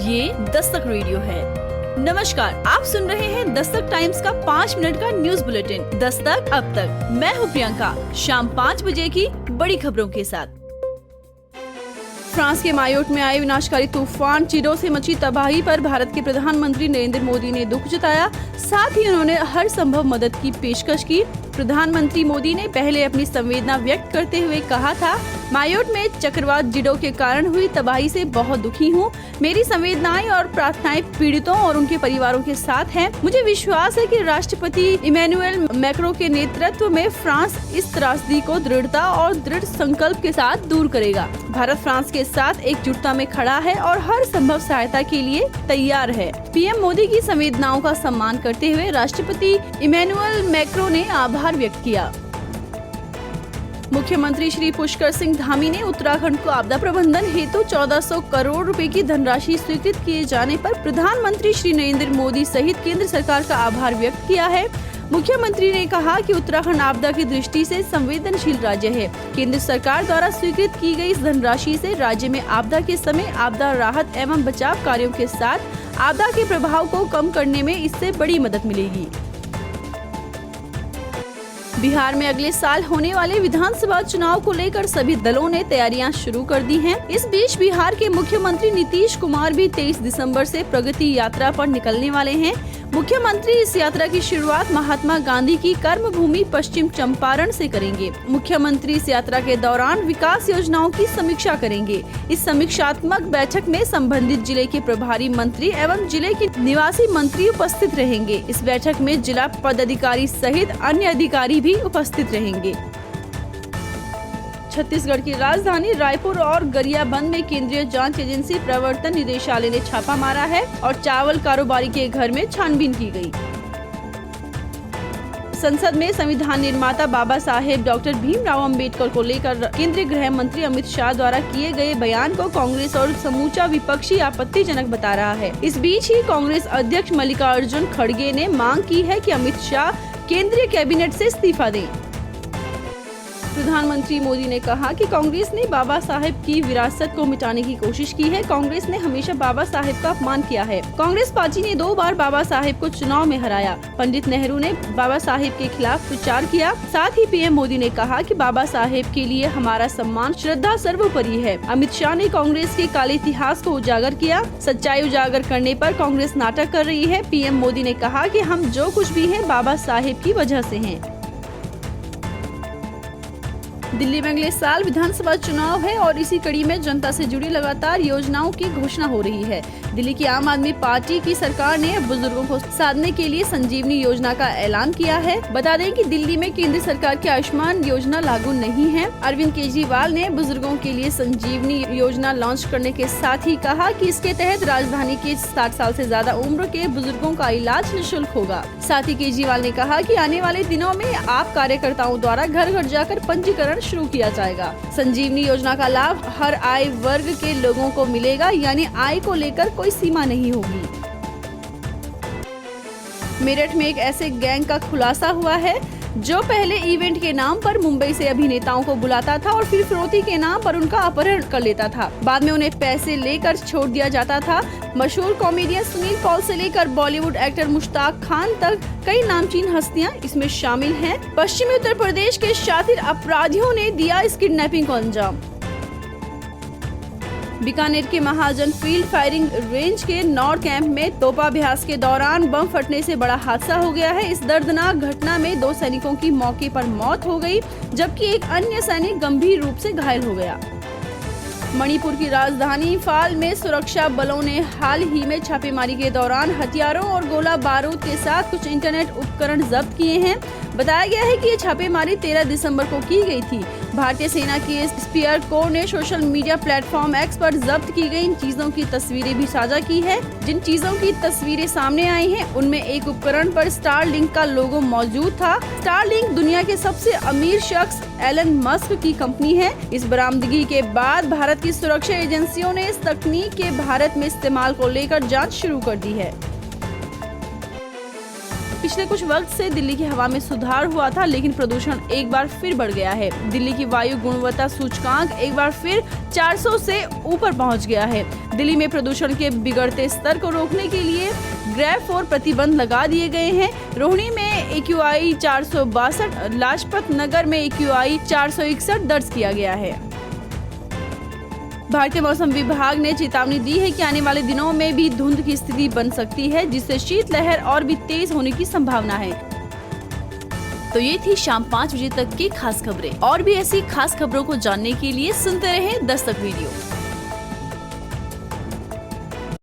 ये दस्तक रेडियो है। नमस्कार, आप सुन रहे हैं दस्तक टाइम्स का 5 मिनट का न्यूज बुलेटिन दस्तक अब तक। मैं हूं प्रियंका। शाम 5 बजे की बड़ी खबरों के साथ। फ्रांस के मायोट में आए विनाशकारी तूफान चिडो से मची तबाही पर भारत के प्रधानमंत्री नरेंद्र मोदी ने दुख जताया। साथ ही उन्होंने हर संभव मदद की पेशकश की। प्रधानमंत्री मोदी ने पहले अपनी संवेदना व्यक्त करते हुए कहा था, मायोट में चक्रवात जिडो के कारण हुई तबाही से बहुत दुखी हूँ। मेरी संवेदनाएं और प्रार्थनाएं पीड़ितों और उनके परिवारों के साथ हैं। मुझे विश्वास है कि राष्ट्रपति इमैनुअल मैक्रों के नेतृत्व में फ्रांस इस त्रासदी को दृढ़ता और दृढ़ संकल्प के साथ दूर करेगा। भारत फ्रांस के साथ एकजुटता में खड़ा है और हर संभव सहायता के लिए तैयार है। पीएम मोदी की संवेदनाओं का सम्मान करते हुए राष्ट्रपति इमैनुअल मैक्रों ने आभार व्यक्त किया। मुख्यमंत्री श्री पुष्कर सिंह धामी ने उत्तराखंड को आपदा प्रबंधन हेतु 1400 करोड़ रुपए की धनराशि स्वीकृत किए जाने पर प्रधानमंत्री श्री नरेंद्र मोदी सहित केंद्र सरकार का आभार व्यक्त किया है। मुख्यमंत्री ने कहा कि उत्तराखंड आपदा की दृष्टि से संवेदनशील राज्य है। केंद्र सरकार द्वारा स्वीकृत की गई इस धनराशि से राज्य में आपदा के समय आपदा राहत एवं बचाव कार्यों के साथ आपदा के प्रभाव को कम करने में इससे बड़ी मदद मिलेगी। बिहार में अगले साल होने वाले विधानसभा चुनाव को लेकर सभी दलों ने तैयारियां शुरू कर दी हैं। इस बीच बिहार के मुख्यमंत्री नीतीश कुमार भी 23 दिसंबर से प्रगति यात्रा पर निकलने वाले हैं। मुख्यमंत्री इस यात्रा की शुरुआत महात्मा गांधी की कर्मभूमि पश्चिम चंपारण से करेंगे। मुख्यमंत्री इस यात्रा के दौरान विकास योजनाओं की समीक्षा करेंगे। इस समीक्षात्मक बैठक में संबंधित जिले के प्रभारी मंत्री एवं जिले के निवासी मंत्री उपस्थित रहेंगे। इस बैठक में जिला पदाधिकारी सहित अन्य अधिकारी भी उपस्थित रहेंगे। छत्तीसगढ़ की राजधानी रायपुर और गरियाबंद में केंद्रीय जांच एजेंसी प्रवर्तन निदेशालय ने छापा मारा है और चावल कारोबारी के घर में छानबीन की गई। संसद में संविधान निर्माता बाबा साहेब डॉक्टर भीमराव अंबेडकर को लेकर केंद्रीय गृह मंत्री अमित शाह द्वारा किए गए बयान को कांग्रेस और समूचा विपक्षी आपत्तिजनक बता रहा है। इस बीच ही कांग्रेस अध्यक्ष मल्लिकार्जुन खड़गे ने मांग की है कि अमित शाह केंद्रीय कैबिनेट से इस्तीफा दें। प्रधानमंत्री मोदी ने कहा कि कांग्रेस ने बाबा साहेब की विरासत को मिटाने की कोशिश की है। कांग्रेस ने हमेशा बाबा साहेब का अपमान किया है। कांग्रेस पार्टी ने 2 बार बाबा साहेब को चुनाव में हराया। पंडित नेहरू ने बाबा साहेब के खिलाफ प्रचार किया। साथ ही पीएम मोदी ने कहा कि बाबा साहेब के लिए हमारा सम्मान श्रद्धा सर्वोपरि है। अमित शाह ने कांग्रेस के काले इतिहास को उजागर किया। सच्चाई उजागर करने पर कांग्रेस नाटक कर रही है। पीएम मोदी ने कहा कि हम जो कुछ भी हैं बाबा साहेब की वजह से हैं। दिल्ली में अगले साल विधानसभा चुनाव है और इसी कड़ी में जनता से जुड़ी लगातार योजनाओं की घोषणा हो रही है। दिल्ली की आम आदमी पार्टी की सरकार ने बुजुर्गों को साधने के लिए संजीवनी योजना का ऐलान किया है। बता दें कि दिल्ली में केंद्र सरकार की आयुष्मान योजना लागू नहीं है। अरविंद केजरीवाल ने बुजुर्गों के लिए संजीवनी योजना लॉन्च करने के साथ ही कहा कि इसके तहत राजधानी के 60 साल से ज्यादा उम्र के बुजुर्गों का इलाज निःशुल्क होगा। साथ ही केजरीवाल ने कहा कि आने वाले दिनों में आप कार्यकर्ताओं द्वारा घर घर जाकर पंजीकरण शुरू किया जाएगा। संजीवनी योजना का लाभ हर आय वर्ग के लोगों को मिलेगा, यानी आय को लेकर कोई सीमा नहीं होगी। मेरठ में एक ऐसे गैंग का खुलासा हुआ है जो पहले इवेंट के नाम पर मुंबई से अभिनेताओं को बुलाता था और फिर फिरौती के नाम पर उनका अपहरण कर लेता था। बाद में उन्हें पैसे लेकर छोड़ दिया जाता था। मशहूर कॉमेडियन सुनील पॉल से लेकर बॉलीवुड एक्टर मुश्ताक खान तक कई नामचीन हस्तियां इसमें शामिल हैं। पश्चिमी उत्तर प्रदेश के शातिर अपराधियों ने दिया इस किडनैपिंग को अंजाम। बीकानेर के महाजन फील्ड फायरिंग रेंज के नॉर्थ कैंप में तोपाभ्यास के दौरान बम फटने से बड़ा हादसा हो गया है। इस दर्दनाक घटना में 2 सैनिकों की मौके पर मौत हो गई, जबकि एक अन्य सैनिक गंभीर रूप से घायल हो गया। मणिपुर की राजधानी इंफाल में सुरक्षा बलों ने हाल ही में छापेमारी के दौरान हथियारों और गोला बारूद के साथ कुछ इंटरनेट उपकरण जब्त किए हैं। बताया गया है कि ये छापेमारी 13 दिसंबर को की गई थी। भारतीय सेना के स्पीयर कोर ने सोशल मीडिया प्लेटफॉर्म एक्स पर जब्त की गई इन चीजों की तस्वीरें भी साझा की है। जिन चीजों की तस्वीरें सामने आई हैं, उनमें एक उपकरण पर स्टारलिंक का लोगो मौजूद था। स्टारलिंक दुनिया के सबसे अमीर शख्स एलन मस्क की कंपनी है। इस बरामदगी के बाद भारत की सुरक्षा एजेंसियों ने इस तकनीक के भारत में इस्तेमाल को लेकर जांच शुरू कर दी है। पिछले कुछ वक्त से दिल्ली की हवा में सुधार हुआ था, लेकिन प्रदूषण एक बार फिर बढ़ गया है। दिल्ली की वायु गुणवत्ता सूचकांक एक बार फिर 400 से ऊपर पहुंच गया है। दिल्ली में प्रदूषण के बिगड़ते स्तर को रोकने के लिए ग्रेड 4 प्रतिबंध लगा दिए गए हैं। रोहिणी में AQI 462, लाजपत नगर में AQI 461 दर्ज किया गया है। भारतीय मौसम विभाग ने चेतावनी दी है कि आने वाले दिनों में भी धुंध की स्थिति बन सकती है, जिससे शीतलहर और भी तेज होने की संभावना है। तो ये थी शाम 5 बजे तक की खास खबरें। और भी ऐसी खास खबरों को जानने के लिए सुनते रहें दस्तक वीडियो।